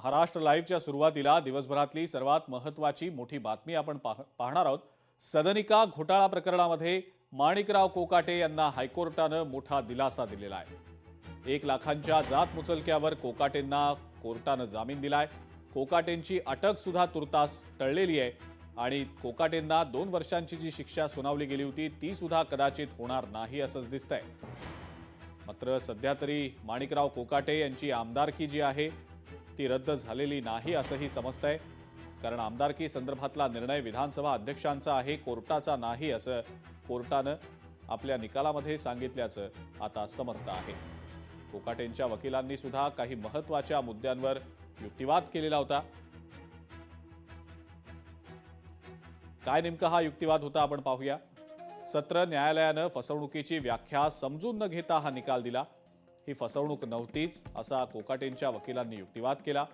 महाराष्ट्र लाईव्हच्या सुरुवातीला दिवसभरातली सर्वात महत्त्वाची मोठी बातमी आपण पाहणार आहोत। सदनिका घोटाळा प्रकरणामध्ये माणिकराव कोकाटे यांना हायकोर्टानं मोठा दिलासा दिलेला आहे। 1 लाखांच्या जात मुचलक्यावर कोकाटेंना कोर्टानं जामीन दिलाय। कोकाटेंची अटक सुद्धा तुर्तास टळलेली आहे आणि कोकाटेंना 2 वर्षांची जी शिक्षा सुनावली गेली होती ती सुद्धा कदाचित होणार नाही असंच दिसतंय। मात्र सध्या तरी माणिकराव कोकाटे यांची आमदारकी जी आहे ती रद्द झालेली नाही असंही समजतंय, कारण आमदारकी संदर्भातला निर्णय विधानसभा अध्यक्षांचा आहे, कोर्टाचा नाही असं कोर्टानं आपल्या निकालामध्ये सांगितल्याचं आता समजतं आहे। कोकाटेंच्या वकिलांनी सुद्धा काही महत्त्वाच्या मुद्द्यांवर युक्तिवाद केलेला होता। काय नेमका हा युक्तिवाद होता आपण पाहूया। सत्र न्यायालयानं फसवणुकीची व्याख्या समजून न घेता हा निकाल दिला। ही फसवणूक नव्हतीच असा कोकाटेंच्या वकिलांनी युक्तिवाद केला।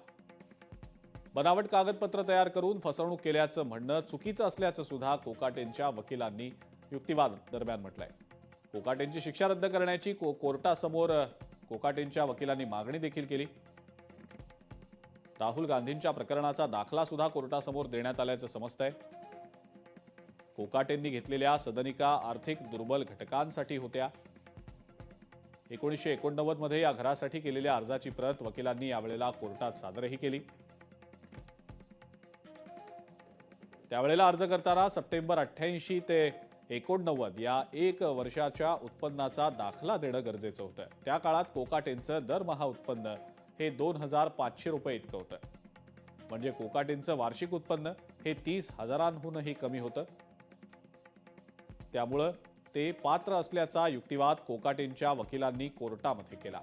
बनावट कागदपत्र तयार करून फसवणूक केल्याचं म्हणणं चुकीचं असल्याचं सुद्धा कोकाटेंच्या वकिलांनी युक्तिवाद दरम्यान म्हटलंय। कोकाटेंची शिक्षा रद्द करण्याची कोर्टासमोर कोकाटेंच्या वकिलांनी मागणी देखील केली। राहुल गांधींच्या प्रकरणाचा दाखला सुद्धा कोर्टासमोर देण्यात आल्याचं समजतंय। कोकाटेंनी घेतलेल्या सदनिका आर्थिक दुर्बल घटकांसाठी होत्या। 1989 मध्ये या घरासाठी केलेल्या अर्जाची प्रत वकिलांनी यावेळेला कोर्टात सादरही केली। त्यावेळेला अर्ज करताना सप्टेंबर 88 ते 89 या 1 वर्षाच्या उत्पन्नाचा दाखला देणं गरजेचं होतं। त्या काळात कोकाटेंचं दरमहा उत्पन्न हे 2500 रुपये इतकं होतं, म्हणजे कोकाटेंचं वार्षिक उत्पन्न हे 30,000हूनही कमी होतं। त्यामुळं ते पात्र असल्याचा युक्तिवाद कोकाटेंच्या वकिलांनी कोर्टामध्ये केला।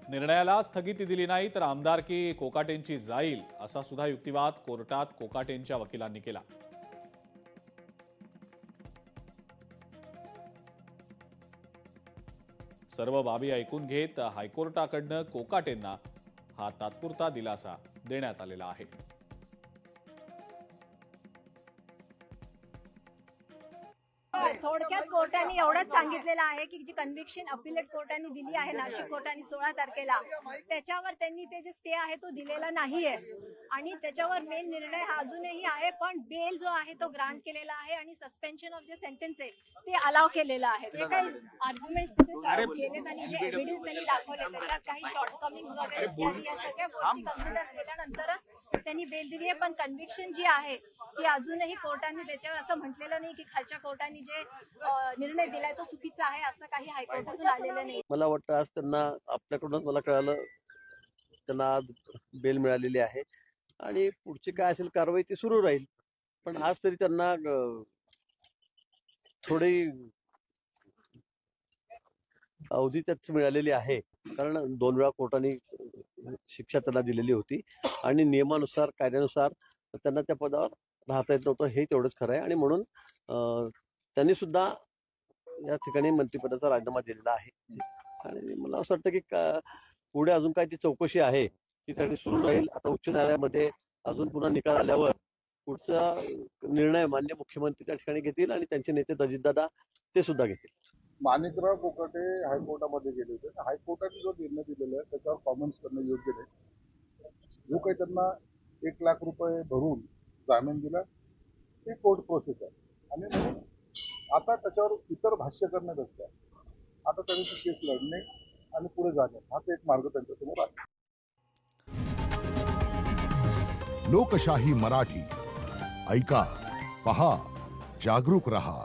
निर्णयाला स्थगिती दिली नाही तर आमदारकी कोकाटेंची जाईल असा सुद्धा युक्तिवाद कोर्टात कोकाटेंच्या वकिलांनी केला। सर्व बाबी ऐकून घेत हायकोर्टाकडनं कोकाटेंना हा तात्पुरता दिलासा देण्यात आलेला आहे। थोडक्यात कोर्टाने एवढंच सांगितलेलं आहे की जी कन्व्हिक्शन अपिलेट कोर्टाने दिली आहे नाशिक कोर्टाने 16 तारखेला, त्याच्यावर त्यांनी ते जे स्टे आहे तो दिलेला नाहीये आणि त्याच्यावर मेन निर्णय हा अजूनही आहे, पण बेल जो आहे तो ग्रांट केलेला आहे आणि सस्पेन्शन ऑफ जे सेंटेन्स आहे ते अलाव केलेलं आहे। जे काही आर्ग्युमेंट्स तिथे केलेत आणि जे एव्हिडन्स त्यांनी दाखवले त्याच्यात काही शॉर्टकमिंग वगैरे इत्यादी या सगळ्या गोष्टी कन्सिडर केल्यानंतरच त्यांनी बेल दिली आहे। पण कन्व्हिक्शन जी आहे ती अजूनही कोर्टाने त्याच्यावर असं म्हटलेलं नाही की खालच्या कोर्टाने जे निर्णय दिलाय तो चुकीचा आहे असं काही हायकोर्टातून आलेलं नाही। मला वाटतं आज त्यांना आपल्याकडूनच मला कळालं त्यांना आज बेल मिळालेली आहे आणि पुढची काय असेल कारवाई ती सुरू राहील। पण आज तरी त्यांना थोडी अवधी त्याच मिळालेली आहे, कारण 2 वेळा कोर्टाने शिक्षा त्यांना दिलेली होती आणि नियमानुसार कायद्यानुसार त्यांना त्या पदावर राहता येत नव्हतं, हे तेवढंच खरं आहे। आणि म्हणून त्यांनी सुद्धा या ठिकाणी मंत्रिपदाचा राजीनामा दिलेला आहे आणि मला असं वाटतं की पुढे अजून काय ती चौकशी आहे ती त्यांनी सुरू राहील। आता उच्च न्यायालयामध्ये अजून पुन्हा निकाल आल्यावर पुढचा निर्णय माननीय मुख्यमंत्री त्या ठिकाणी घेतील आणि त्यांचे नेते अजितदादा ते सुद्धा घेतील। माणिकराव कोकाटे हायकोर्टामध्ये गेले होते, हायकोर्टाने जो निर्णय दिलेला आहे त्याच्यावर कॉमेंट्स करणं योग्य नाही। जो काही त्यांना 1 लाख रुपये भरून जामीन दिला ते कोर्ट प्रोसेस आहे आणि म्हणून आता त्याच्यावर इतर भाष्य करण्यापेक्षा आता त्यांनी ती केस लढणे आणि पुढे जाणे हाच एक मार्ग त्यांच्यासमोर आहे। लोकशाही मराठी ऐका, पहा, जागरूक रहा।